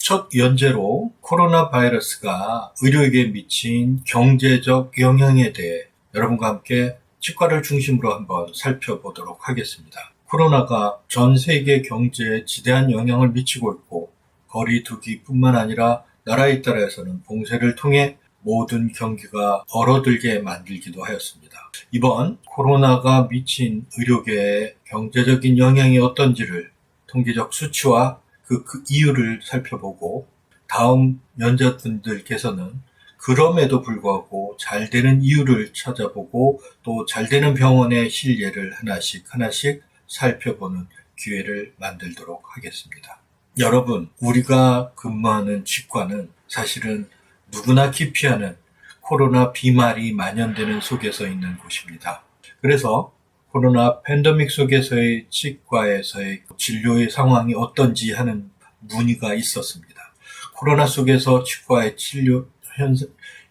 첫 연재로 코로나 바이러스가 의료계에 미친 경제적 영향에 대해 여러분과 함께 치과를 중심으로 한번 살펴보도록 하겠습니다. 코로나가 전 세계 경제에 지대한 영향을 미치고 있고 거리두기뿐만 아니라 나라에 따라서는 봉쇄를 통해 모든 경기가 얼어들게 만들기도 하였습니다. 이번 코로나가 미친 의료계의 경제적인 영향이 어떤지를 통계적 수치와 그 이유를 살펴보고 다음 연자분들께서는 그럼에도 불구하고 잘 되는 이유를 찾아보고 또 잘 되는 병원의 실례를 하나씩 살펴보는 기회를 만들도록 하겠습니다. 여러분, 우리가 근무하는 치과는 사실은 누구나 기피하는 코로나 비말이 만연되는 속에서 있는 곳입니다. 그래서 코로나 팬데믹 속에서의 치과에서의 진료의 상황이 어떤지 하는 문의가 있었습니다. 코로나 속에서 치과의 진료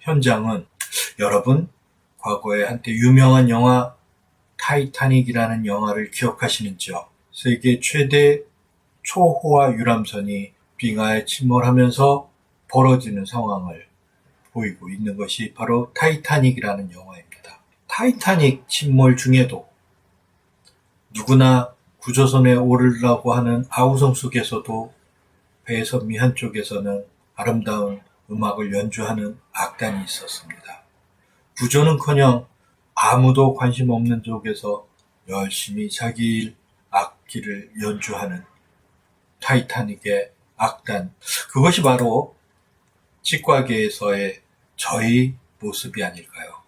현장은 여러분 과거에 한때 유명한 영화 타이타닉이라는 영화를 기억하시는지요? 세계 최대 초호화 유람선이 빙하에 침몰하면서 벌어지는 상황을 보이고 있는 것이 바로 타이타닉이라는 영화입니다. 타이타닉 침몰 중에도 누구나 구조선에 오르려고 하는 아우성 속에서도 배의 선미 한쪽에서는 아름다운 음악을 연주하는 악단이 있었습니다. 구조는커녕 아무도 관심 없는 쪽에서 열심히 자기 악기를 연주하는 타이타닉의 악단, 그것이 바로 치과계에서의 저희 모습이 아닐까요?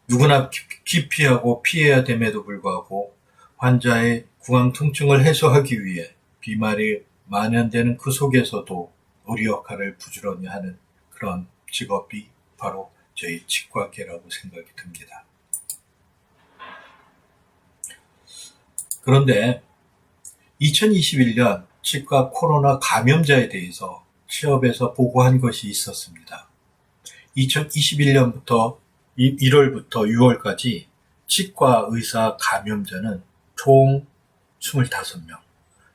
누구나 기피하고 피해야 됨에도 불구하고 환자의 구강 통증을 해소하기 위해 비말이 만연되는 그 속에서도 우리 역할을 부지런히 하는 그런 직업이 바로 저희 치과계라고 생각이 듭니다. 그런데 2021년 치과 코로나 감염자에 대해서 취업에서 보고한 것이 있었습니다. 2021년부터 1월부터 6월까지 치과 의사 감염자는 총 25명,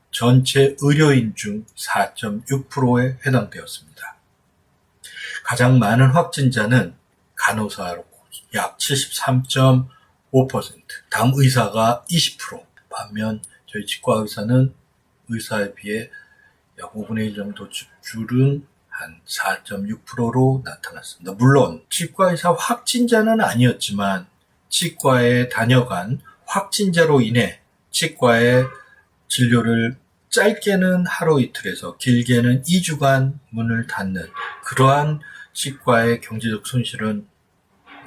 전체 의료인 중 4.6%에 해당되었습니다. 가장 많은 확진자는 간호사로 약 73.5%, 다음 의사가 20%, 반면 저희 치과 의사는 의사에 비해 약 5분의 1 정도 줄은 한 4.6%로 나타났습니다. 물론 치과 의사 확진자는 아니었지만 치과에 다녀간 확진자로 인해 치과의 진료를 짧게는 하루 이틀에서 길게는 2주간 문을 닫는 그러한 치과의 경제적 손실은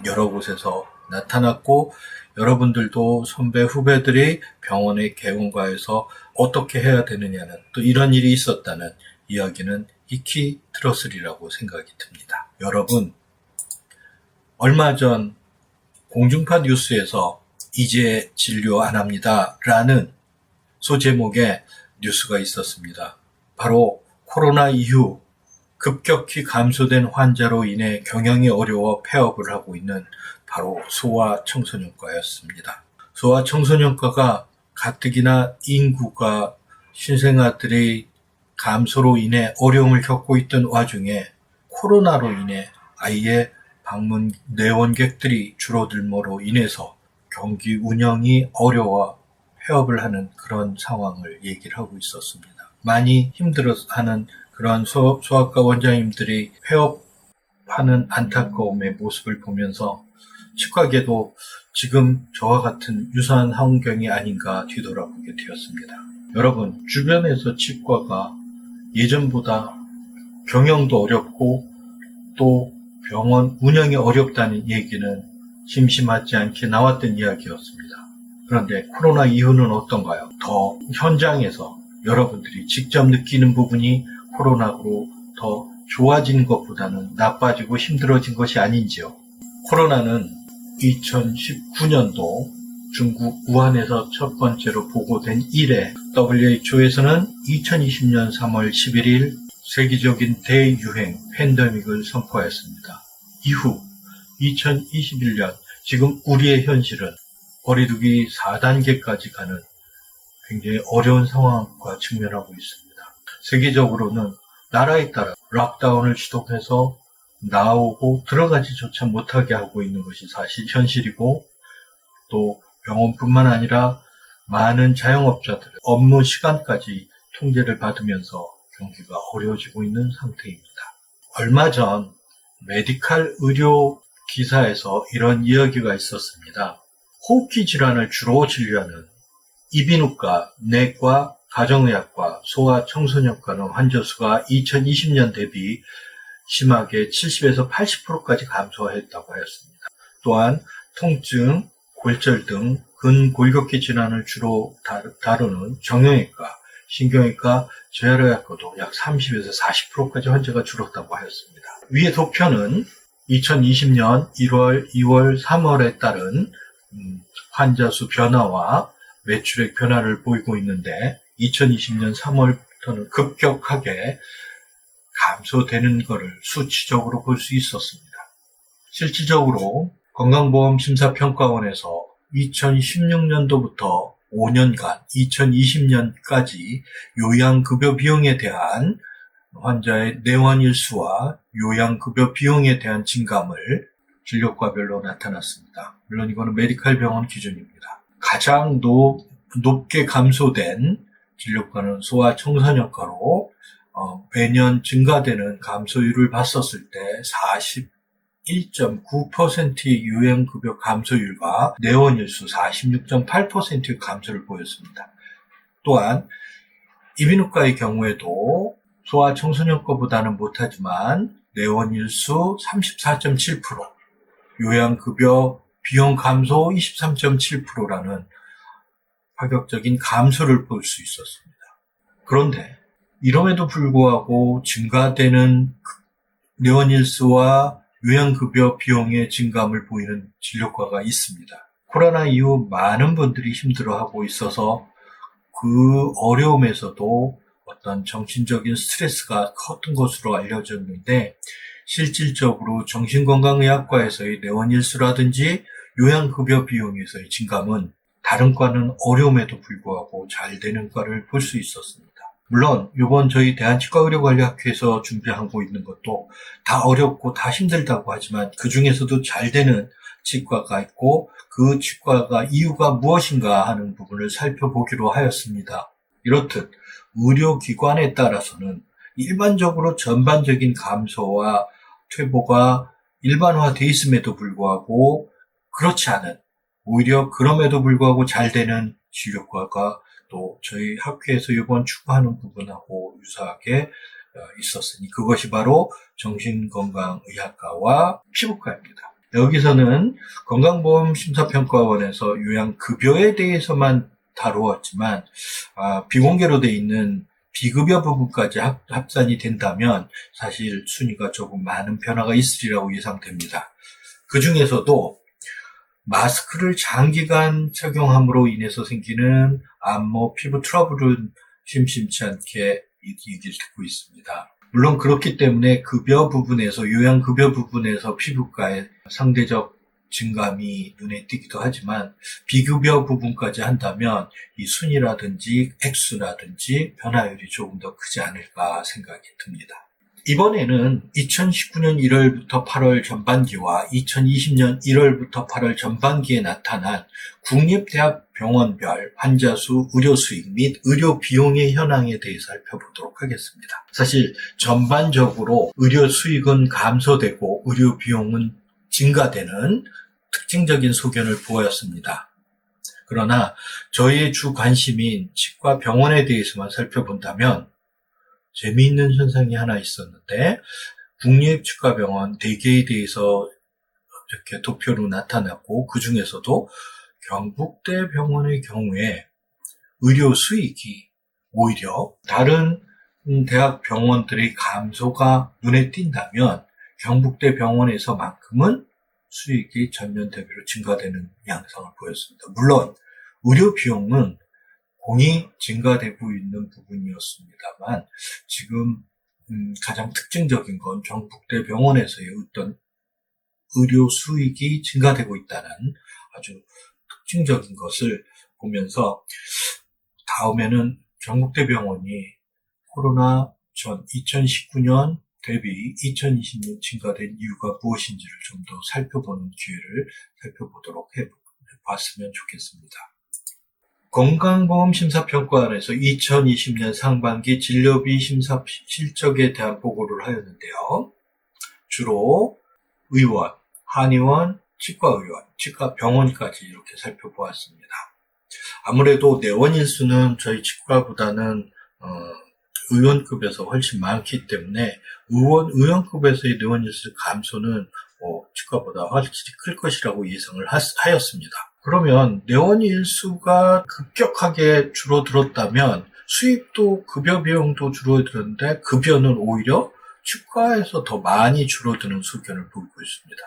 여러 곳에서 나타났고, 여러분들도 선배 후배들이 병원에 개원가에서 어떻게 해야 되느냐는 또 이런 일이 있었다는 이야기는 익히 들었으리라고 생각이 듭니다. 여러분, 얼마 전 공중파 뉴스에서 이제 진료 안 합니다 라는 소제목의 뉴스가 있었습니다. 바로 코로나 이후 급격히 감소된 환자로 인해 경영이 어려워 폐업을 하고 있는 바로 소아청소년과였습니다. 소아청소년과가 가뜩이나 인구가 신생아들의 감소로 인해 어려움을 겪고 있던 와중에 코로나로 인해 아이의 방문 내원객들이 줄어들므로 인해서 경기 운영이 어려워 폐업을 하는 그런 상황을 얘기를 하고 있었습니다. 많이 힘들어하는 그러한 소아과 원장님들이 폐업하는 안타까움의 모습을 보면서 치과계도 지금 저와 같은 유사한 환경이 아닌가 뒤돌아보게 되었습니다. 여러분, 주변에서 치과가 예전보다 경영도 어렵고 또 병원 운영이 어렵다는 얘기는 심심하지 않게 나왔던 이야기였습니다. 그런데 코로나 이후는 어떤가요? 더 현장에서 여러분들이 직접 느끼는 부분이 코로나로 더 좋아진 것보다는 나빠지고 힘들어진 것이 아닌지요. 코로나는 2019년도 중국 우한에서 첫 번째로 보고된 이래 WHO에서는 2020년 3월 11일 세계적인 대유행 팬데믹을 선포하였습니다. 이후 2021년 지금 우리의 현실은 거리두기 4단계까지 가는 굉장히 어려운 상황과 직면하고 있습니다. 세계적으로는 나라에 따라 락다운을 지속해서 나오고 들어가지조차 못하게 하고 있는 것이 사실 현실이고, 또 병원뿐만 아니라 많은 자영업자들의 업무 시간까지 통제를 받으면서 경기가 어려워지고 있는 상태입니다. 얼마 전 메디칼 의료 기사에서 이런 이야기가 있었습니다. 호흡기 질환을 주로 진료하는 이비인후과, 내과, 가정의학과, 소아청소년과는 환자 수가 2020년 대비 심하게 70에서 80%까지 감소했다고 하였습니다. 또한 통증, 골절 등 근골격계 질환을 주로 다루는 정형외과, 신경외과, 재활의학과도 약 30에서 40%까지 환자가 줄었다고 하였습니다. 위의 도표는 2020년 1월, 2월, 3월에 따른 환자 수 변화와 매출액 변화를 보이고 있는데, 2020년 3월부터는 급격하게 감소되는 것을 수치적으로 볼 수 있었습니다. 실질적으로 건강보험심사평가원에서 2016년도부터 5년간 2020년까지 요양급여 비용에 대한 환자의 내원일수와 요양급여 비용에 대한 증감을 진료과별로 나타났습니다. 물론 이거는 메디칼 병원 기준입니다. 가장 높게 감소된 진료과는 소아청소년과로 매년 증가되는 감소율을 봤었을 때 41.9%의 요양급여 감소율과 내원일수 46.8%의 감소를 보였습니다. 또한 이비인후과의 경우에도 소아청소년과보다는 못하지만 내원일수 34.7%, 요양급여 비용 감소 23.7%라는 파격적인 감소를 볼 수 있었습니다. 그런데 이럼에도 불구하고 증가되는 내원일수와 요양급여 비용의 증감을 보이는 진료과가 있습니다. 코로나 이후 많은 분들이 힘들어하고 있어서 그 어려움에서도 어떤 정신적인 스트레스가 컸던 것으로 알려졌는데, 실질적으로 정신건강의학과에서의 내원일수라든지 요양급여 비용에서의 증감은 다른 과는 어려움에도 불구하고 잘 되는 과를 볼 수 있었습니다. 물론 이번 저희 대한치과의료관리학회에서 준비하고 있는 것도 다 어렵고 다 힘들다고 하지만 그 중에서도 잘 되는 치과가 있고, 그 치과가 이유가 무엇인가 하는 부분을 살펴보기로 하였습니다. 이렇듯 의료기관에 따라서는 일반적으로 전반적인 감소와 퇴보가 일반화되어 있음에도 불구하고 그렇지 않은, 오히려 그럼에도 불구하고 잘 되는 진료과가 또 저희 학회에서 이번 추구하는 부분하고 유사하게 있었으니 그것이 바로 정신건강의학과와 피부과입니다. 여기서는 건강보험심사평가원에서 요양급여에 대해서만 다루었지만 비공개로 돼 있는 비급여 부분까지 합산이 된다면 사실 순위가 조금 많은 변화가 있으리라고 예상됩니다. 그 중에서도 마스크를 장기간 착용함으로 인해서 생기는 안모, 피부 트러블은 심심치 않게 얘기를 듣고 있습니다. 물론 그렇기 때문에 급여 부분에서, 요양급여 부분에서 피부과의 상대적 증감이 눈에 띄기도 하지만 비급여 부분까지 한다면 이 순위라든지 액수라든지 변화율이 조금 더 크지 않을까 생각이 듭니다. 이번에는 2019년 1월부터 8월 전반기와 2020년 1월부터 8월 전반기에 나타난 국립대학병원별 환자 수, 의료 수익 및 의료 비용의 현황에 대해서 살펴보도록 하겠습니다. 사실 전반적으로 의료 수익은 감소되고 의료 비용은 증가되는 특징적인 소견을 보였습니다. 그러나 저희의 주 관심인 치과 병원에 대해서만 살펴본다면 재미있는 현상이 하나 있었는데, 국립치과병원 4개에 대해서 이렇게 도표로 나타났고, 그 중에서도 경북대병원의 경우에 의료 수익이 오히려 다른 대학 병원들의 감소가 눈에 띈다면 경북대병원에서만큼은 수익이 전년 대비로 증가되는 양상을 보였습니다. 물론 의료 비용은 공이 증가되고 있는 부분이었습니다만, 지금 가장 특징적인 건 경북대병원에서의 어떤 의료 수익이 증가되고 있다는 아주 특징적인 것을 보면서, 다음에는 경북대병원이 코로나 전 2019년 대비 2020년 증가된 이유가 무엇인지를 좀 더 살펴보는 기회를 살펴보도록 해봤으면 좋겠습니다. 건강보험심사평가원에서 2020년 상반기 진료비 심사 실적에 대한 보고를 하였는데요. 주로 의원, 한의원, 치과의원, 치과병원까지 이렇게 살펴보았습니다. 아무래도 내원 일수는 저희 치과보다는 의원급에서 훨씬 많기 때문에 의원급에서의 내원 일수 감소는 치과보다 확실히 클 것이라고 예상을 하였습니다. 그러면 내원 일수가 급격하게 줄어들었다면 수입도 급여 비용도 줄어들었는데 급여는 오히려 치과에서 더 많이 줄어드는 수견을 보이고 있습니다.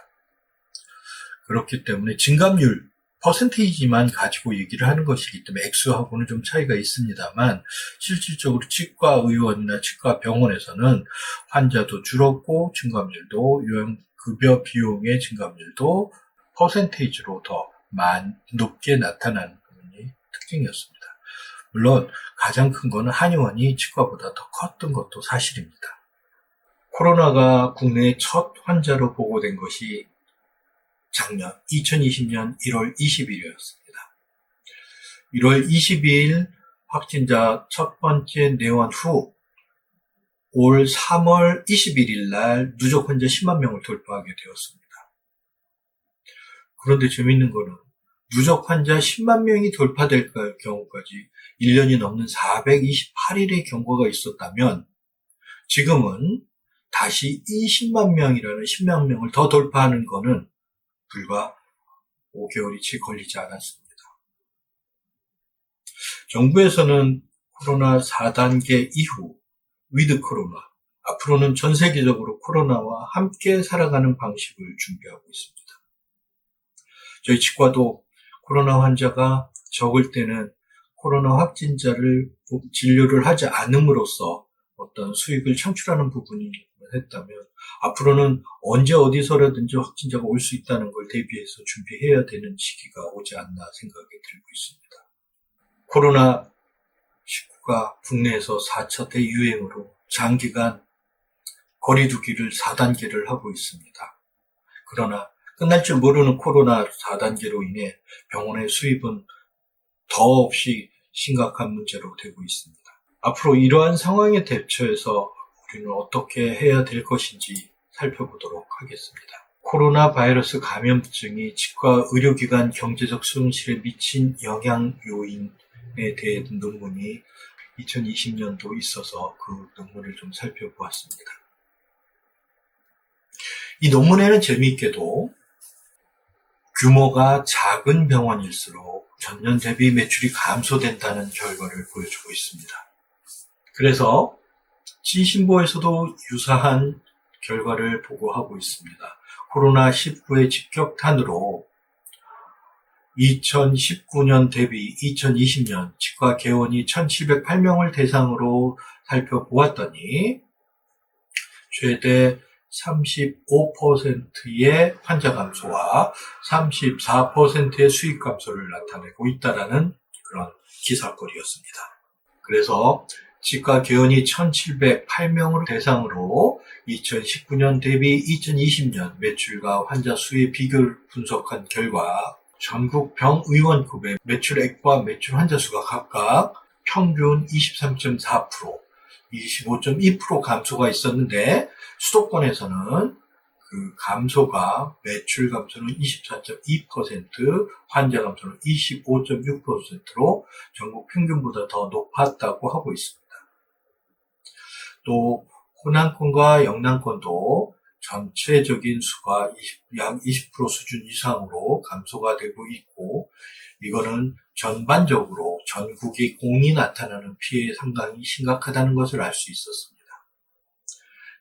그렇기 때문에 증감률 퍼센테이지만 가지고 얘기를 하는 것이기 때문에 액수하고는 좀 차이가 있습니다만 실질적으로 치과의원이나 치과병원에서는 환자도 줄었고 증감률도 요양급여 비용의 증감률도 퍼센테이지로 더 높게 나타나는 부분이 특징이었습니다. 물론 가장 큰 거는 한의원이 치과보다 더 컸던 것도 사실입니다. 코로나가 국내에 첫 환자로 보고된 것이 작년 2020년 1월 20일이었습니다. 1월 22일 확진자 첫 번째 내원 후 올 3월 21일 날 누적 환자 10만 명을 돌파하게 되었습니다. 그런데 재미있는 거는 누적 환자 10만 명이 돌파될 경우까지 1년이 넘는 428일의 경과가 있었다면 지금은 다시 20만 명이라는 10만 명을 더 돌파하는 거는 불과 5개월이 채 걸리지 않았습니다. 정부에서는 코로나 4단계 이후 위드 코로나, 앞으로는 전 세계적으로 코로나와 함께 살아가는 방식을 준비하고 있습니다. 저희 치과도 코로나 환자가 적을 때는 코로나 확진자를 진료를 하지 않음으로써 어떤 수익을 창출하는 부분이 했다면 앞으로는 언제 어디서라든지 확진자가 올 수 있다는 걸 대비해서 준비해야 되는 시기가 오지 않나 생각이 들고 있습니다. 코로나19가 국내에서 4차 대유행으로 장기간 거리두기를 4단계를 하고 있습니다. 그러나 끝날 줄 모르는 코로나 4단계로 인해 병원의 수입은 더없이 심각한 문제로 되고 있습니다. 앞으로 이러한 상황에 대처해서 우리는 어떻게 해야 될 것인지 살펴보도록 하겠습니다. 코로나 바이러스 감염증이 치과 의료기관 경제적 손실에 미친 영향 요인에 대한 논문이 2020년도 있어서 그 논문을 좀 살펴보았습니다. 이 논문에는 재미있게도 규모가 작은 병원일수록 전년 대비 매출이 감소된다는 결과를 보여주고 있습니다. 그래서 지신보에서도 유사한 결과를 보고하고 있습니다. 코로나19의 직격탄으로 2019년 대비 2020년 치과 개원이 1,708명을 대상으로 살펴보았더니 최대 35%의 환자 감소와 34%의 수익 감소를 나타내고 있다는 그런 기사거리였습니다. 그래서 치과 개원이 1,708명을 대상으로 2019년 대비 2020년 매출과 환자 수의 비교를 분석한 결과 전국 병의원급의 매출액과 매출 환자 수가 각각 평균 23.4%, 25.2% 감소가 있었는데 수도권에서는 그 감소가 매출 감소는 24.2%, 환자 감소는 25.6%로 전국 평균보다 더 높았다고 하고 있습니다. 또 호남권과 영남권도 전체적인 수가 약 20% 수준 이상으로 감소가 되고 있고 이거는 전반적으로 전국이 공이 나타나는 피해에 상당히 심각하다는 것을 알 수 있었습니다.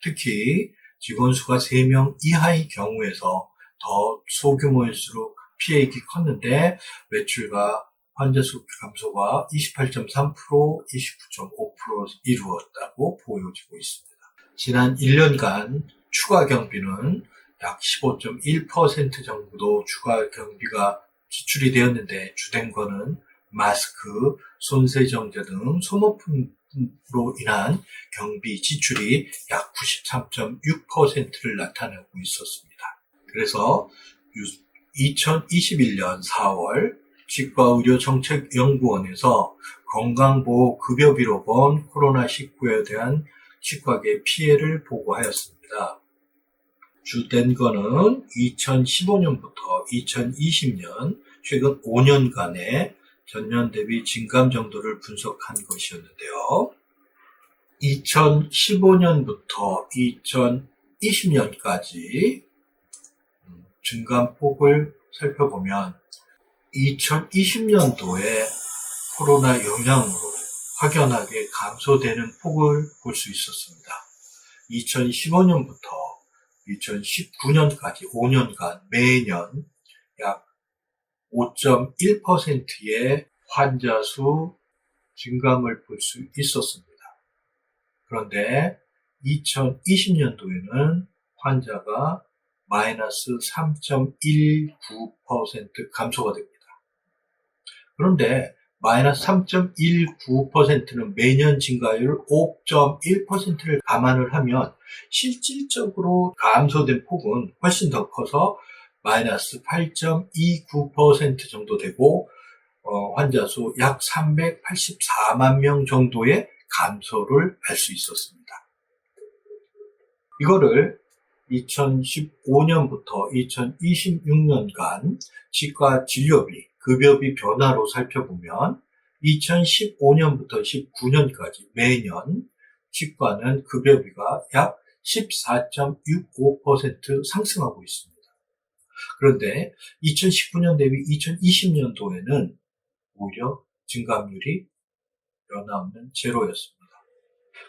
특히 직원 수가 3명 이하의 경우에서 더 소규모일수록 피해액이 컸는데 매출과 환자 수 감소가 28.3%, 29.5% 이루었다고 보여지고 있습니다. 지난 1년간 추가 경비는 약 15.1% 정도 추가 경비가 지출이 되었는데 주된 거는 마스크, 손세정제 등 소모품 인한 경비 지출이 약 93.6%를 나타내고 있었습니다. 그래서 2021년 4월 치과의료정책연구원에서 건강보호급여비로 본 코로나19에 대한 치과계 피해를 보고하였습니다. 주된 거는 2015년부터 2020년 최근 5년간의 전년 대비 진감 정도를 분석한 것이었는데요. 2015년부터 2020년까지 증감폭을 살펴보면 2020년도에 코로나 영향으로 확연하게 감소되는 폭을 볼 수 있었습니다. 2015년부터 2019년까지 5년간 매년 약 5.1%의 환자 수 증감을 볼 수 있었습니다. 그런데 2020년도에는 환자가 마이너스 3.19% 감소가 됩니다. 그런데 마이너스 3.19%는 매년 증가율 5.1%를 감안을 하면 실질적으로 감소된 폭은 훨씬 더 커서 마이너스 8.29% 정도 되고 환자 수 약 384만 명 정도의 감소를 할 수 있었습니다. 이거를 2015년부터 2026년간 치과 진료비, 급여비 변화로 살펴보면 2015년부터 19년까지 매년 치과는 급여비가 약 14.65% 상승하고 있습니다. 그런데 2019년 대비 2020년도에는 오히려 증감률이 변화없는 제로였습니다.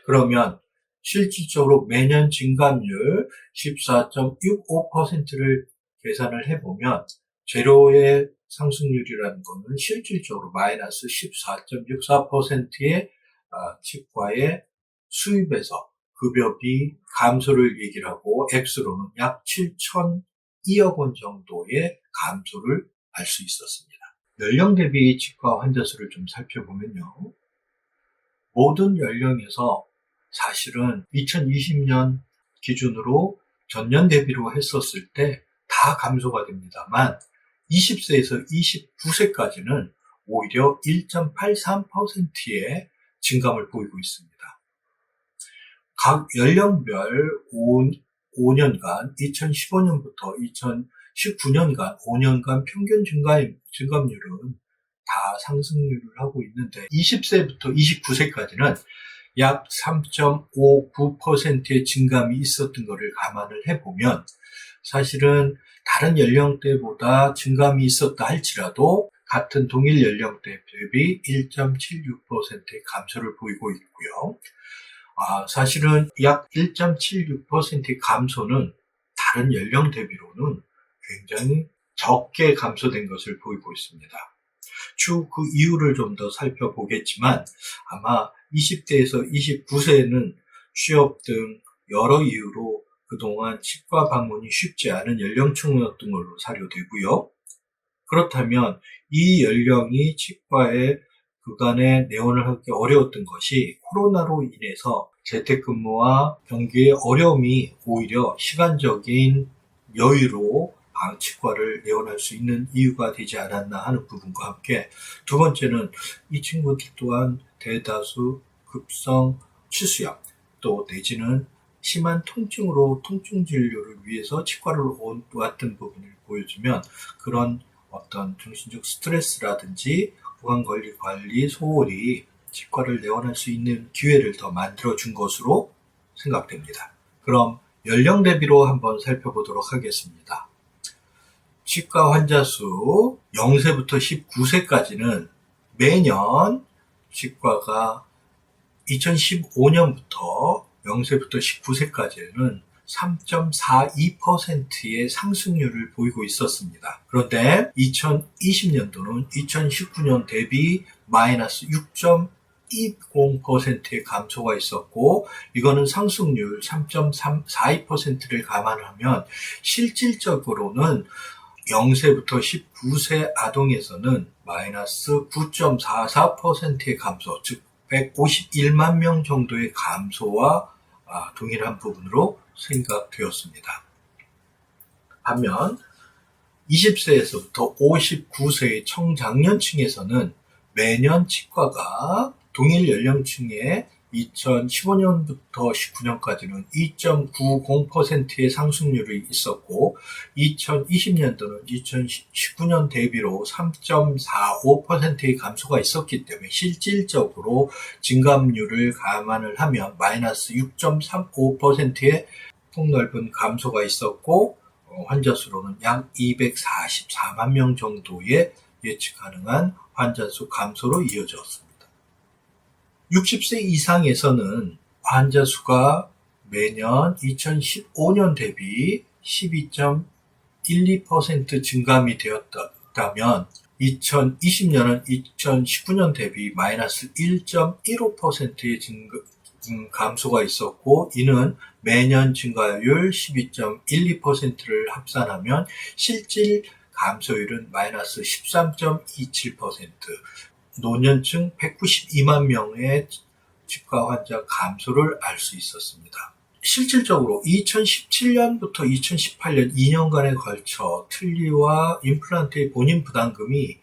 그러면 실질적으로 매년 증감률 14.65%를 계산을 해보면 제로의 상승률이라는 것은 실질적으로 마이너스 14.64%의 치과의 수입에서 급여비 감소를 얘기를 하고 액수로는 약 7,002억 원 정도의 감소를 알 수 있었습니다. 연령 대비 치과 환자 수를 좀 살펴보면요. 모든 연령에서 사실은 2020년 기준으로 전년 대비로 했었을 때 다 감소가 됩니다만 20세에서 29세까지는 오히려 1.83%의 증감을 보이고 있습니다. 각 연령별 5년간 2015년부터 2019년간 5년간 평균 증감률은 다 상승률을 하고 있는데 20세부터 29세까지는 약 3.59%의 증감이 있었던 것을 감안을 해보면 사실은 다른 연령대보다 증감이 있었다 할지라도 같은 동일 연령대 대비 1.76%의 감소를 보이고 있고요. 사실은 약 1.76%의 감소는 다른 연령 대비로는 굉장히 적게 감소된 것을 보이고 있습니다. 추후 그 이유를 좀 더 살펴보겠지만 아마 20대에서 29세는 취업 등 여러 이유로 그동안 치과 방문이 쉽지 않은 연령층이었던 걸로 사료되고요. 그렇다면 이 연령이 치과에 그간에 내원을 하기 어려웠던 것이 코로나로 인해서 재택근무와 경기의 어려움이 오히려 시간적인 여유로 치과를 내원할 수 있는 이유가 되지 않았나 하는 부분과 함께 두 번째는 이 친구들 또한 대다수 급성 치수염 또 내지는 심한 통증으로 통증 진료를 위해서 치과를 왔던 부분을 보여주면 그런 어떤 정신적 스트레스라든지 구강관리 관리 소홀히 치과를 내원할 수 있는 기회를 더 만들어준 것으로 생각됩니다. 그럼 연령 대비로 한번 살펴보도록 하겠습니다. 치과 환자 수 0세부터 19세까지는 매년 치과가 2015년부터 0세부터 19세까지는 3.42%의 상승률을 보이고 있었습니다. 그런데 2020년도는 2019년 대비 마이너스 6.20%의 감소가 있었고 이거는 상승률 3.42%를 감안하면 실질적으로는 0세부터 19세 아동에서는 마이너스 9.44%의 감소, 즉 151만 명 정도의 감소와 동일한 부분으로 생각되었습니다. 반면 20세에서부터 59세의 청장년층에서는 매년 치과가 동일 연령층의 2015년부터 19년까지는 2.90%의 상승률이 있었고 2020년도는 2019년 대비로 3.45%의 감소가 있었기 때문에 실질적으로 증감률을 감안을 하면 마이너스 6.35%의 폭넓은 감소가 있었고 환자 수로는 약 244만 명 정도의 예측 가능한 환자 수 감소로 이어졌습니다. 60세 이상에서는 환자 수가 매년 2015년 대비 12.12% 증감이 되었다면 2020년은 2019년 대비 마이너스 1.15%의 감소가 있었고 이는 매년 증가율 12.12%를 합산하면 실질 감소율은 마이너스 13.27%, 노년층 192만 명의 치과 환자 감소를 알 수 있었습니다. 실질적으로 2017년부터 2018년 2년간에 걸쳐 틀니와 임플란트의 본인 부담금이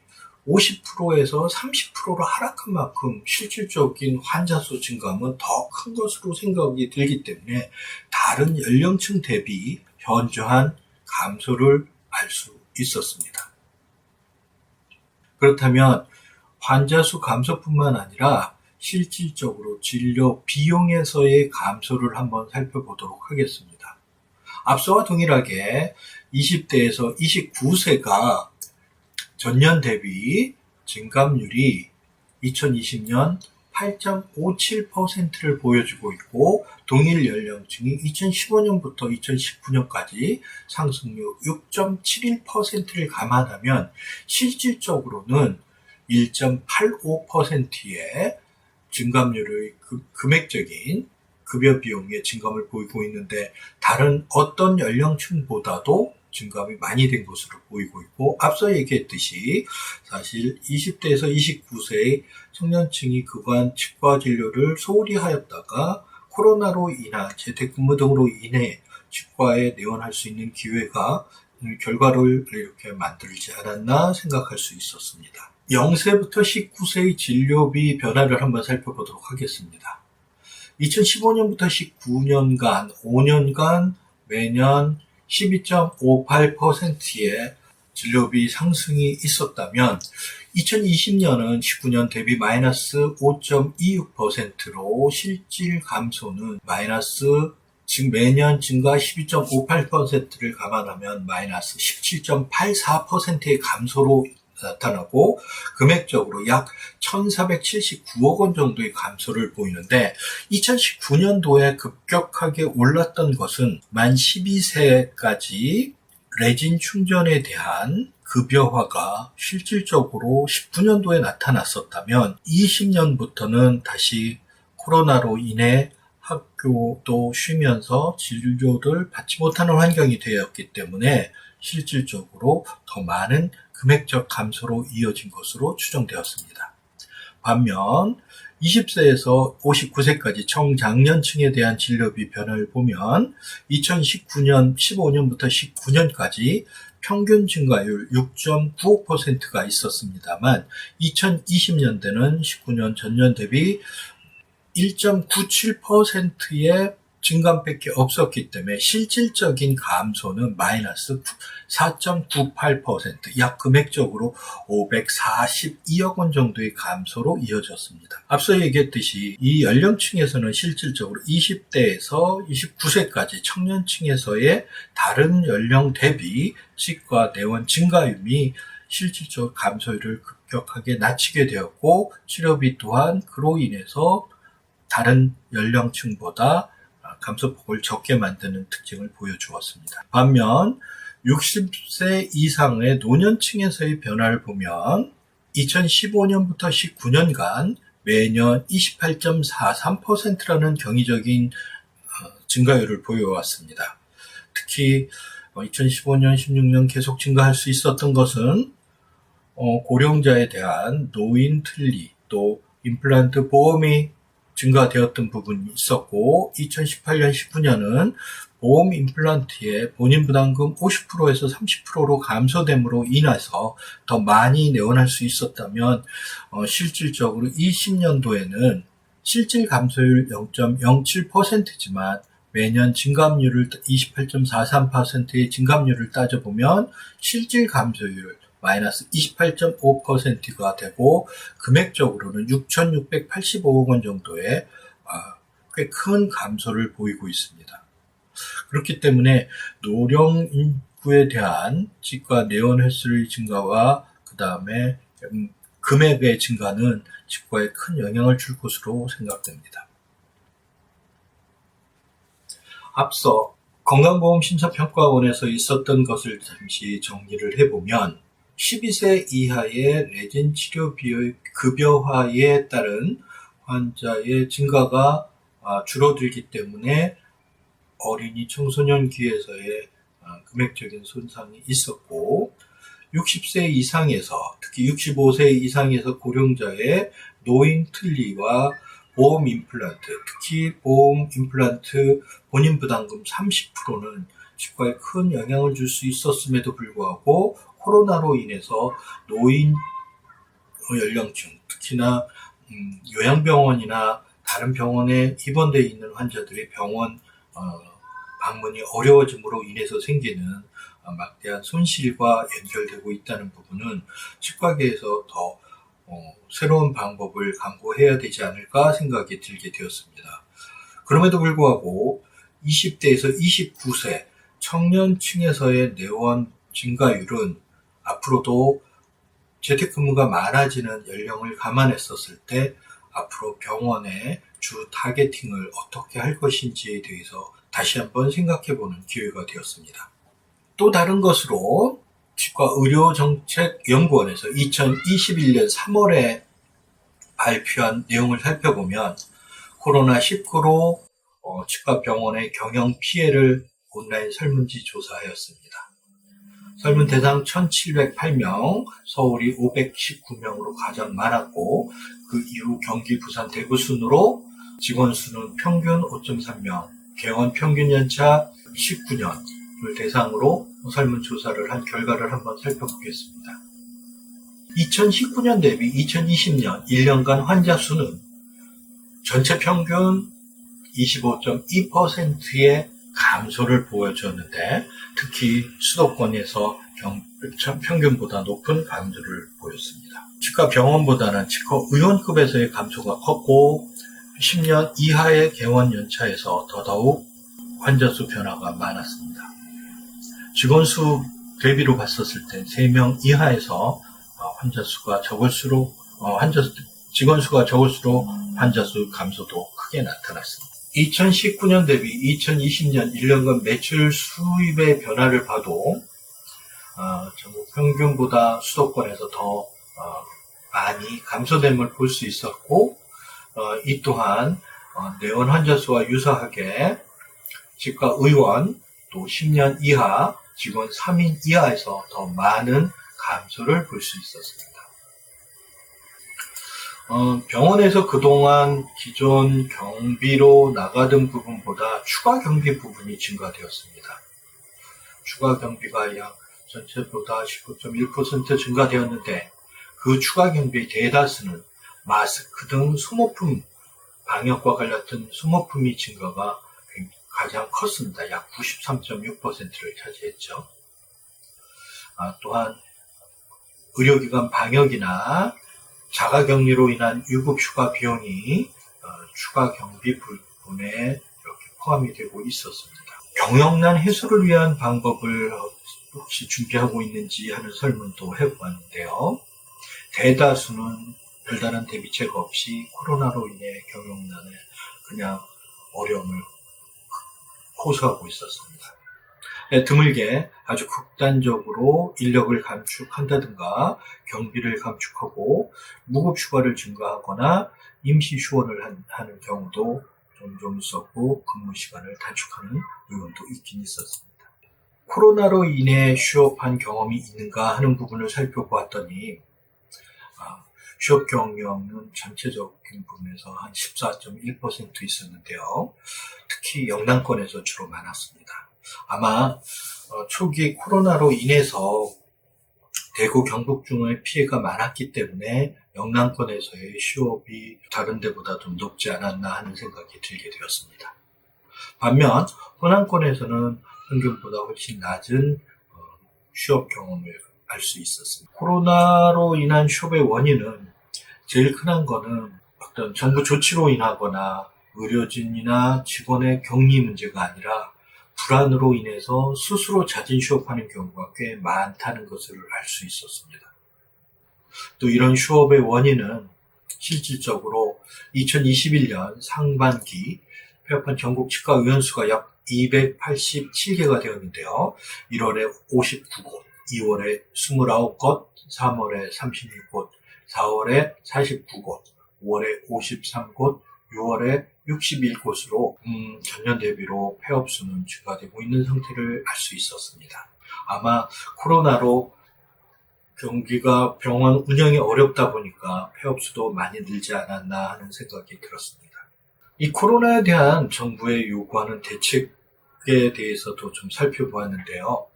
50%에서 30%로 하락한 만큼 실질적인 환자 수 증감은 더 큰 것으로 생각이 들기 때문에 다른 연령층 대비 현저한 감소를 알 수 있었습니다. 그렇다면 환자 수 감소뿐만 아니라 실질적으로 진료 비용에서의 감소를 한번 살펴보도록 하겠습니다. 앞서와 동일하게 20대에서 29세가 전년 대비 증감률이 2020년 8.57%를 보여주고 있고 동일 연령층이 2015년부터 2019년까지 상승률 6.71%를 감안하면 실질적으로는 1.85%의 증감률의 금액적인 급여 비용의 증감을 보이고 있는데 다른 어떤 연령층보다도 증감이 많이 된 것으로 보이고 있고 앞서 얘기했듯이 사실 20대에서 29세의 청년층이 그간 치과 진료를 소홀히 하였다가 코로나로 인한 재택근무 등으로 인해 치과에 내원할 수 있는 기회가 결과를 이렇게 만들지 않았나 생각할 수 있었습니다. 0세부터 19세의 진료비 변화를 한번 살펴보도록 하겠습니다. 2015년부터 19년간 5년간 매년 12.58%의 진료비 상승이 있었다면 2020년은 19년 대비 마이너스 5.26%로 실질 감소는 마이너스 즉 매년 증가 12.58%를 감안하면 마이너스 17.84%의 감소로 나타나고 금액적으로 약 1,479억 원 정도의 감소를 보이는데 2019년도에 급격하게 올랐던 것은 만 12세까지 레진 충전에 대한 급여화가 실질적으로 19년도에 나타났었다면 20년부터는 다시 코로나로 인해 학교도 쉬면서 진료를 받지 못하는 환경이 되었기 때문에 실질적으로 더 많은 금액적 감소로 이어진 것으로 추정되었습니다. 반면 20세에서 59세까지 청장년층에 대한 진료비 변화를 보면 2019년 15년부터 19년까지 평균 증가율 6.95%가 있었습니다만 2020년대는 19년 전년 대비 1.97%의 증감밖에 없었기 때문에 실질적인 감소는 마이너스 4.98%, 약 금액적으로 542억 원 정도의 감소로 이어졌습니다. 앞서 얘기했듯이 이 연령층에서는 실질적으로 20대에서 29세까지 청년층에서의 다른 연령 대비 치과 내원 증가율이 실질적 감소율을 급격하게 낮추게 되었고 치료비 또한 그로 인해서 다른 연령층보다 감소폭을 적게 만드는 특징을 보여주었습니다. 반면 60세 이상의 노년층에서의 변화를 보면 2015년부터 19년간 매년 28.43%라는 경이적인 증가율을 보여왔습니다. 특히 2015년, 16년 계속 증가할 수 있었던 것은 고령자에 대한 노인 틀니 또 임플란트 보험이 증가되었던 부분이 있었고 2018년, 19년은 보험 임플란트의 본인 부담금 50%에서 30%로 감소됨으로 인해서 더 많이 내원할 수 있었다면 실질적으로 20년도에는 실질 감소율 0.07%지만 매년 증감률을 28.43%의 증감률을 따져보면 실질 감소율 마이너스 28.5%가 되고 금액적으로는 6,685억 원 정도의 꽤 큰 감소를 보이고 있습니다. 그렇기 때문에 노령 인구에 대한 치과 내원 횟수의 증가와 그 다음에 금액의 증가는 치과에 큰 영향을 줄 것으로 생각됩니다. 앞서 건강보험심사평가원에서 있었던 것을 잠시 정리를 해보면 12세 이하의 레진 치료 비용 급여화에 따른 환자의 증가가 줄어들기 때문에 어린이 청소년기에서의 금액적인 손상이 있었고 60세 이상에서 특히 65세 이상에서 고령자의 노인 틀니와 보험 임플란트, 특히 보험 임플란트 본인 부담금 30%는 치과에 큰 영향을 줄 수 있었음에도 불구하고 코로나로 인해서 노인 연령층, 특히나 요양병원이나 다른 병원에 입원되어 있는 환자들의 병원 방문이 어려워짐으로 인해서 생기는 막대한 손실과 연결되고 있다는 부분은 치과계에서 더 새로운 방법을 강구해야 되지 않을까 생각이 들게 되었습니다. 그럼에도 불구하고 20대에서 29세 청년층에서의 내원 증가율은 앞으로도 재택근무가 많아지는 연령을 감안했었을 때 앞으로 병원의 주 타겟팅을 어떻게 할 것인지에 대해서 다시 한번 생각해보는 기회가 되었습니다. 또 다른 것으로 치과의료정책연구원에서 2021년 3월에 발표한 내용을 살펴보면 코로나19로 치과병원의 경영 피해를 온라인 설문지 조사하였습니다. 설문 대상 1,708명, 서울이 519명으로 가장 많았고 그 이후 경기, 부산, 대구 순으로 직원 수는 평균 5.3명, 개원 평균 연차 19년을 대상으로 설문조사를 한 결과를 한번 살펴보겠습니다. 2019년 대비 2020년 1년간 환자 수는 전체 평균 25.2%의 감소를 보여주었는데 특히 수도권에서 평균보다 높은 감소를 보였습니다. 치과 병원보다는 치과 의원급에서의 감소가 컸고 10년 이하의 개원 연차에서 더더욱 환자 수 변화가 많았습니다. 직원 수 대비로 봤었을 때 3명 이하에서 직원 수가 적을수록 환자 수 감소도 크게 나타났습니다. 2019년 대비 2020년 1년간 매출 수입의 변화를 봐도 전국 평균보다 수도권에서 더 많이 감소됨을 볼 수 있었고 이 또한 내원 환자 수와 유사하게 치과 의원 또 10년 이하 직원 3인 이하에서 더 많은 감소를 볼 수 있었습니다. 병원에서 그동안 기존 경비로 나가던 부분보다 추가 경비 부분이 증가되었습니다. 추가 경비가 약 전체보다 19.1% 증가되었는데 그 추가 경비의 대다수는 마스크 등 소모품, 방역과 관련된 소모품이 증가가 가장 컸습니다. 약 93.6%를 차지했죠. 또한 의료기관 방역이나 자가격리로 인한 유급 휴가 비용이 추가 경비 부분에 이렇게 포함이 되고 있었습니다. 경영난 해소를 위한 방법을 혹시 준비하고 있는지 하는 설문도 해보았는데요. 대다수는 별다른 대비책 없이 코로나로 인해 경영난에 그냥 어려움을 호소하고 있었습니다. 드물게 아주 극단적으로 인력을 감축한다든가 경비를 감축하고 무급 휴가를 증가하거나 임시 휴원을 하는 경우도 종종 있었고 근무 시간을 단축하는 의원도 있긴 있었습니다. 코로나로 인해 휴업한 경험이 있는가 하는 부분을 살펴보았더니 취업 경력은 전체적인 부분에서 한 14.1% 있었는데요. 특히 영남권에서 주로 많았습니다. 아마 초기 코로나로 인해서 대구, 경북 중의 피해가 많았기 때문에 영남권에서의 취업이 다른 데보다 좀 높지 않았나 하는 생각이 들게 되었습니다. 반면 호남권에서는 평균보다 훨씬 낮은 취업 경험을 알 수 있었습니다. 코로나로 인한 취업의 원인은 제일 흔한 거는 어떤 정부 조치로 인하거나 의료진이나 직원의 격리 문제가 아니라 불안으로 인해서 스스로 자진 휴업하는 경우가 꽤 많다는 것을 알 수 있었습니다. 또 이런 휴업의 원인은 실질적으로 2021년 상반기 폐업한 전국 치과 의원수가 약 287개가 되었는데요. 1월에 59곳, 2월에 29곳, 3월에 36곳, 4월에 49곳, 5월에 53곳, 6월에 61곳으로 전년 대비로 폐업 수는 증가되고 있는 상태를 알 수 있었습니다. 아마 코로나로 경기가 병원 운영이 어렵다 보니까 폐업 수도 많이 늘지 않았나 하는 생각이 들었습니다. 이 코로나에 대한 정부의 요구하는 대책에 대해서도 좀 살펴보았는데요.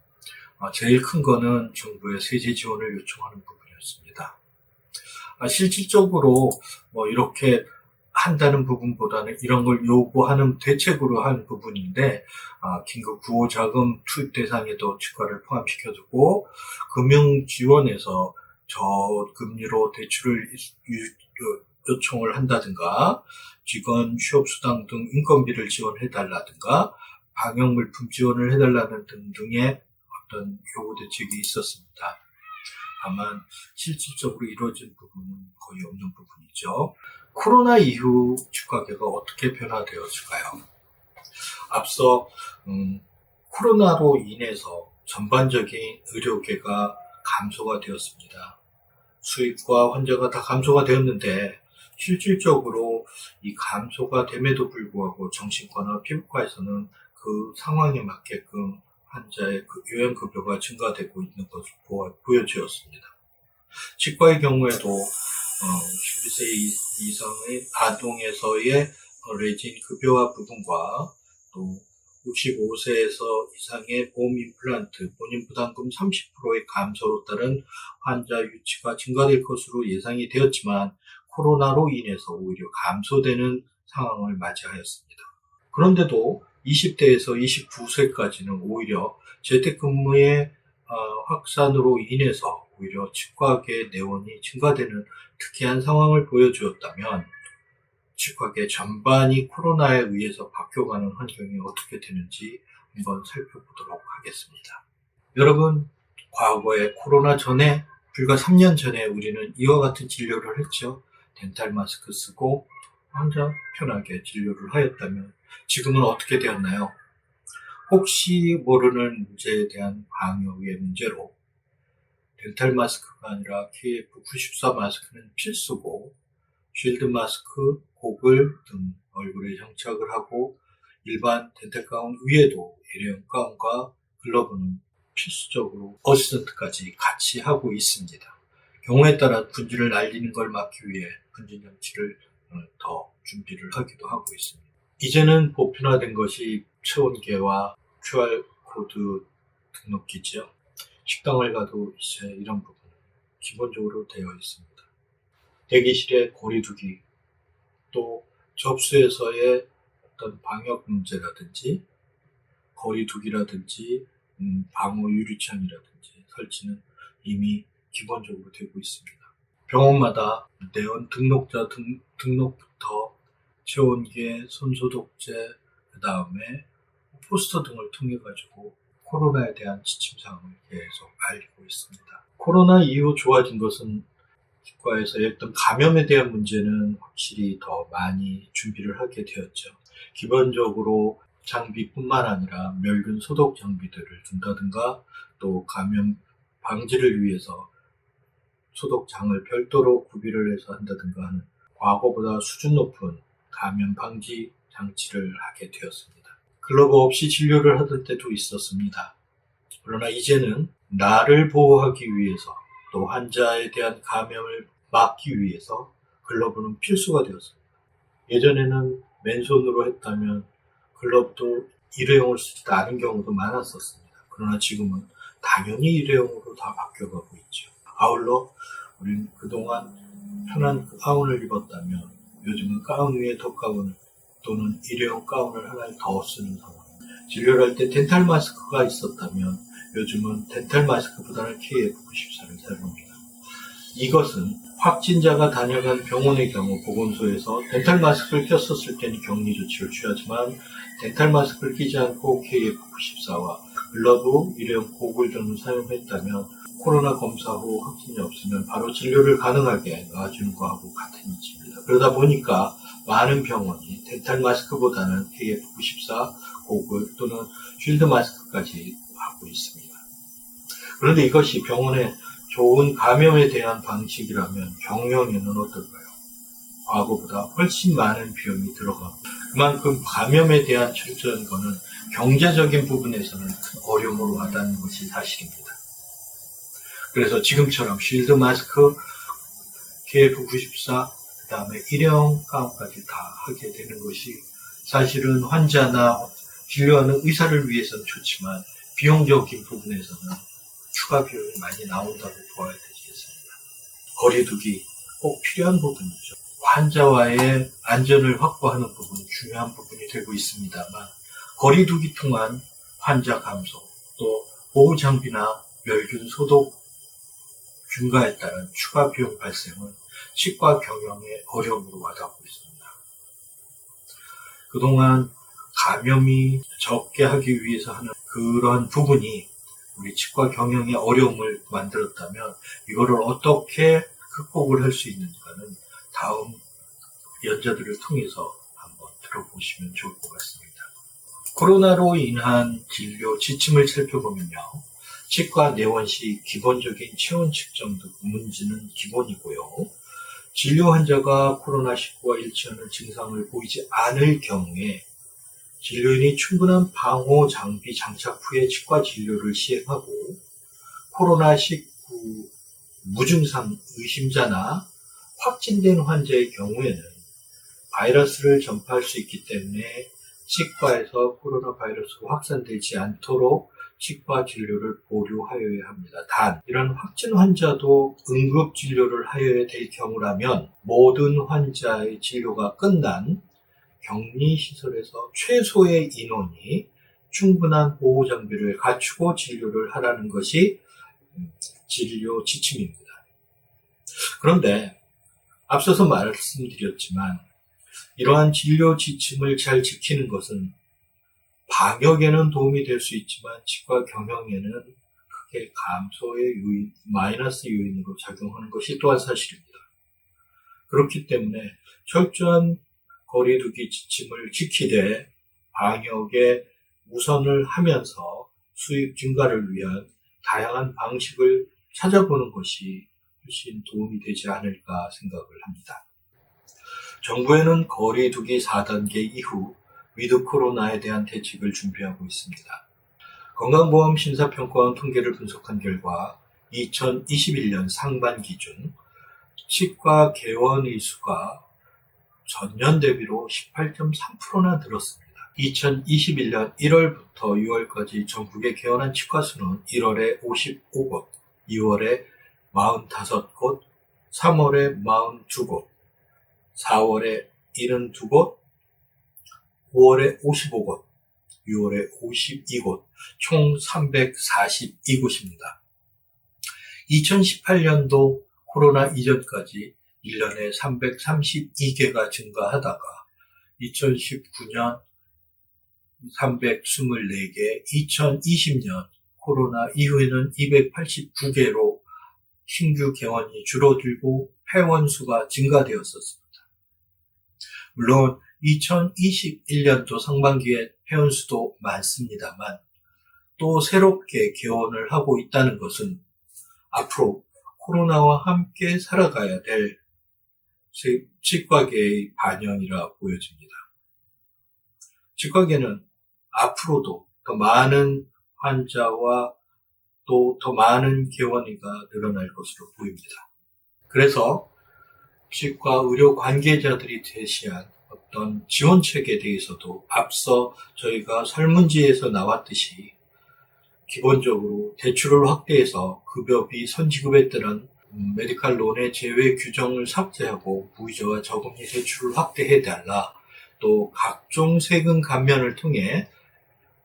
제일 큰 거는 정부의 세제 지원을 요청하는 부분이었습니다. 실질적으로 이렇게 한다는 부분보다는 이런 걸 요구하는 대책으로 한 부분인데, 긴급 구호 자금 투입 대상에도 치과를 포함시켜두고 금융 지원에서 저금리로 대출을 요청을 한다든가, 직원 취업수당 등 인건비를 지원해달라든가, 방역물품 지원을 해달라는 등등의 어떤 요구 대책이 있었습니다. 다만 실질적으로 이루어진 부분은 거의 없는 부분이죠. 코로나 이후 치과계가 어떻게 변화되었을까요? 앞서 코로나로 인해서 전반적인 의료계가 감소가 되었습니다. 수입과 환자가 다 감소가 되었는데 실질적으로 이 감소가 됨에도 불구하고 정신과나 피부과에서는 그 상황에 맞게끔 환자의 요양급여가 증가되고 있는 것을 보여주었습니다. 치과의 경우에도 12세 이상의 아동에서의 레진 급여화 부분과 또 65세에서 이상의 보험 임플란트 본인 부담금 30%의 감소로 따른 환자 유치가 증가될 것으로 예상이 되었지만 코로나로 인해서 오히려 감소되는 상황을 맞이하였습니다. 그런데도 20대에서 29세까지는 오히려 재택근무의 확산으로 인해서 오히려 치과계 내원이 증가되는 특이한 상황을 보여주었다면 치과계 전반이 코로나에 의해서 바뀌어가는 환경이 어떻게 되는지 한번 살펴보도록 하겠습니다. 여러분, 과거에 코로나 전에 불과 3년 전에 우리는 이와 같은 진료를 했죠. 덴탈 마스크 쓰고 환자 편하게 진료를 하였다면 지금은 어떻게 되었나요? 혹시 모르는 문제에 대한 방역의 문제로 덴탈 마스크가 아니라 KF94 마스크는 필수고 쉴드 마스크, 고글 등 얼굴에 장착을 하고 일반 덴탈 가운 위에도 일회용 가운과 글러브는 필수적으로 어시스턴트까지 같이 하고 있습니다. 경우에 따라 분진을 날리는 걸 막기 위해 분진 장치를 더 준비를 하기도 하고 있습니다. 이제는 보편화된 것이 체온계와 QR코드 등록기죠. 식당을 가도 이제 이런 부분은 기본적으로 되어 있습니다. 대기실의 거리두기, 또 접수에서의 어떤 방역 문제라든지 거리두기라든지 방호 유리창이라든지 설치는 이미 기본적으로 되고 있습니다. 병원마다 내원 등록자 등록부터 체온계, 손소독제, 그 다음에 포스터 등을 통해 가지고 코로나에 대한 지침사항을 계속 알리고 있습니다. 코로나 이후 좋아진 것은 치과에서의 어떤 감염에 대한 문제는 확실히 더 많이 준비를 하게 되었죠. 기본적으로 장비뿐만 아니라 멸균 소독 장비들을 둔다든가 또 감염 방지를 위해서 소독장을 별도로 구비를 해서 한다든가 하는 과거보다 수준 높은 감염 방지 장치를 하게 되었습니다. 글러브 없이 진료를 하던 때도 있었습니다. 그러나 이제는 나를 보호하기 위해서 또 환자에 대한 감염을 막기 위해서 글러브는 필수가 되었습니다. 예전에는 맨손으로 했다면 글러브도 일회용을 쓰지도 않은 경우도 많았었습니다. 그러나 지금은 당연히 일회용으로 다 바뀌어가고 있죠. 아울러 우리는 그동안 편한 가운을 입었다면 요즘은 가운 위에 덧가운을 또는 일회용 가운을 하나 더 쓰는 상황. 진료를 할 때 덴탈 마스크가 있었다면 요즘은 덴탈 마스크보다는 KF94를 사용합니다. 이것은 확진자가 다녀간 병원의 경우 보건소에서 덴탈 마스크를 꼈었을 때는 격리 조치를 취하지만 덴탈 마스크를 끼지 않고 KF94와 글러브, 일회용 고글 등을 사용했다면 코로나 검사 후 확진이 없으면 바로 진료를 가능하게 놔주는 거하고 같은 이치입니다. 그러다 보니까 많은 병원이 덴탈 마스크보다는 KF94 고글 또는 쉴드 마스크까지 하고 있습니다. 그런데 이것이 병원의 좋은 감염에 대한 방식이라면 경영에는 어떨까요? 과거보다 훨씬 많은 비용이 들어갑니다. 그만큼 감염에 대한 철저한 것은 경제적인 부분에서는 큰 어려움으로 와닿는 것이 사실입니다. 그래서 지금처럼 쉴드 마스크, KF94, 그 다음에 일회용 가운까지 다 하게 되는 것이 사실은 환자나 진료하는 의사를 위해서는 좋지만 비용적인 부분에서는 추가 비용이 많이 나온다고 보아야 되겠습니다. 거리두기 꼭 필요한 부분이죠. 환자와의 안전을 확보하는 부분, 중요한 부분이 되고 있습니다만 거리두기 통한 환자 감소, 또 보호장비나 멸균 소독 증가에 따른 추가 비용 발생은 치과 경영의 어려움으로 와닿고 있습니다. 그동안 감염이 적게 하기 위해서 하는 그런 부분이 우리 치과 경영의 어려움을 만들었다면 이거를 어떻게 극복을 할 수 있는가는 다음 연자들을 통해서 한번 들어보시면 좋을 것 같습니다. 코로나로 인한 진료 지침을 살펴보면요. 치과 내원 시 기본적인 체온 측정 등 문지는 기본이고요. 진료 환자가 코로나19와 일치하는 증상을 보이지 않을 경우에 진료인이 충분한 방호 장비 장착 후에 치과 진료를 시행하고 코로나19 무증상 의심자나 확진된 환자의 경우에는 바이러스를 전파할 수 있기 때문에 치과에서 코로나 바이러스가 확산되지 않도록 치과 진료를 보류하여야 합니다. 단, 이런 확진 환자도 응급 진료를 하여야 될 경우라면 모든 환자의 진료가 끝난 격리시설에서 최소의 인원이 충분한 보호장비를 갖추고 진료를 하라는 것이 진료 지침입니다. 그런데 앞서서 말씀드렸지만 이러한 진료 지침을 잘 지키는 것은 방역에는 도움이 될 수 있지만 치과 경영에는 크게 감소의 요인, 마이너스 요인으로 작용하는 것이 또한 사실입니다. 그렇기 때문에 철저한 거리두기 지침을 지키되 방역에 우선을 하면서 수입 증가를 위한 다양한 방식을 찾아보는 것이 훨씬 도움이 되지 않을까 생각을 합니다. 정부에는 거리두기 4단계 이후 위드 코로나에 대한 대책을 준비하고 있습니다. 건강보험 심사평가원 통계를 분석한 결과 2021년 상반 기준 치과 개원의 수가 전년 대비로 18.3%나 늘었습니다. 2021년 1월부터 6월까지 전국에 개원한 치과 수는 1월에 55곳, 2월에 45곳, 3월에 42곳, 4월에 72곳, 5월에 55곳, 6월에 52곳, 총 342곳입니다. 2018년도 코로나 이전까지 1년에 332개가 증가하다가 2019년 324개, 2020년 코로나 이후에는 289개로 신규 개원이 줄어들고 회원 수가 증가되었었습니다. 물론 2021년도 상반기에 회원 수도 많습니다만 또 새롭게 개원을 하고 있다는 것은 앞으로 코로나와 함께 살아가야 될 치과계의 반영이라 보여집니다. 치과계는 앞으로도 더 많은 환자와 또 더 많은 개원이가 늘어날 것으로 보입니다. 그래서 치과 의료 관계자들이 제시한 어떤 지원책에 대해서도 앞서 저희가 설문지에서 나왔듯이 기본적으로 대출을 확대해서 급여비 선지급에 따른 메디칼론의 제외 규정을 삭제하고 무이자와 저금리 대출을 확대해달라. 또 각종 세금 감면을 통해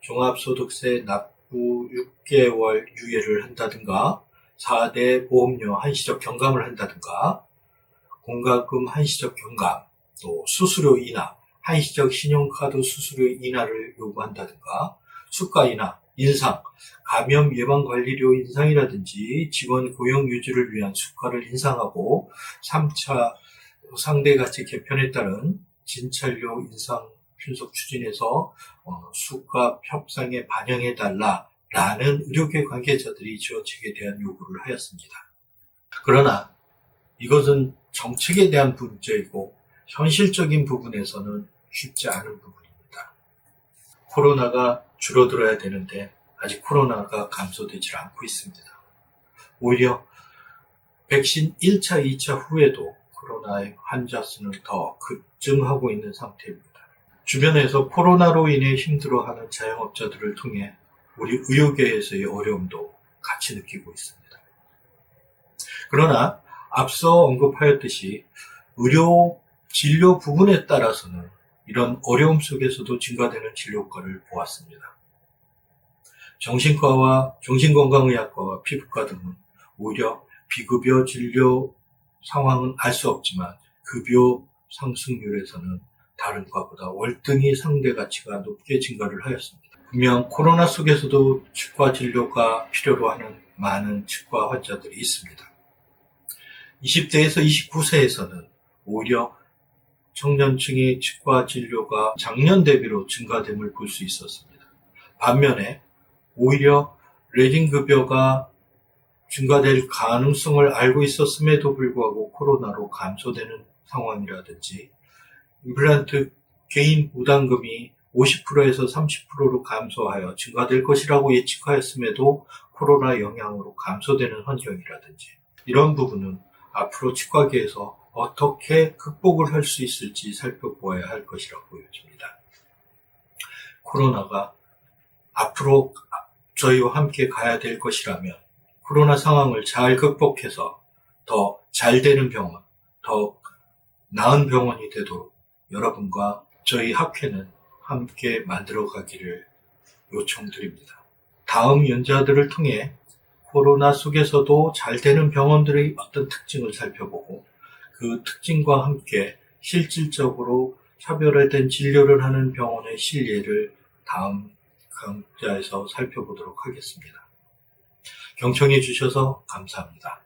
종합소득세 납부 6개월 유예를 한다든가 4대 보험료 한시적 경감을 한다든가 공과금 한시적 경감, 또 수수료 인하, 한시적 신용카드 수수료 인하를 요구한다든가 수가 인하, 인상, 감염 예방 관리료 인상이라든지 직원 고용 유지를 위한 수가를 인상하고 3차 상대가치 개편에 따른 진찰료 인상迅速 추진해서 수가 협상에 반영해달라라는 의료계 관계자들이 지원책에 대한 요구를 하였습니다. 그러나 이것은 정책에 대한 문제이고 현실적인 부분에서는 쉽지 않은 부분입니다. 코로나가 줄어들어야 되는데 아직 코로나가 감소되지 않고 있습니다. 오히려 백신 1차, 2차 후에도 코로나의 환자 수는 더 급증하고 있는 상태입니다. 주변에서 코로나로 인해 힘들어하는 자영업자들을 통해 우리 의료계에서의 어려움도 같이 느끼고 있습니다. 그러나 앞서 언급하였듯이 의료 진료 부분에 따라서는 이런 어려움 속에서도 증가되는 진료 효과를 보았습니다. 정신과와 정신건강의학과와 피부과 등은 오히려 비급여 진료 상황은 알 수 없지만 급여 상승률에서는 다른 과보다 월등히 상대 가치가 높게 증가를 하였습니다. 분명 코로나 속에서도 치과 진료가 필요로 하는 많은 치과 환자들이 있습니다. 20대에서 29세에서는 오히려 청년층의 치과 진료가 작년 대비로 증가됨을 볼 수 있었습니다. 반면에 오히려 레진 급여가 증가될 가능성을 알고 있었음에도 불구하고 코로나로 감소되는 상황이라든지 임플란트 개인 부담금이 50%에서 30%로 감소하여 증가될 것이라고 예측하였음에도 코로나 영향으로 감소되는 환경이라든지 이런 부분은 앞으로 치과계에서 어떻게 극복을 할 수 있을지 살펴보아야 할 것이라고 보여집니다. 코로나가 앞으로 저희와 함께 가야 될 것이라면 코로나 상황을 잘 극복해서 더 잘 되는 병원, 더 나은 병원이 되도록 여러분과 저희 학회는 함께 만들어가기를 요청드립니다. 다음 연자들을 통해 코로나 속에서도 잘 되는 병원들의 어떤 특징을 살펴보고 그 특징과 함께 실질적으로 차별화된 진료를 하는 병원의 실례를 다음 강좌에서 살펴보도록 하겠습니다. 경청해 주셔서 감사합니다.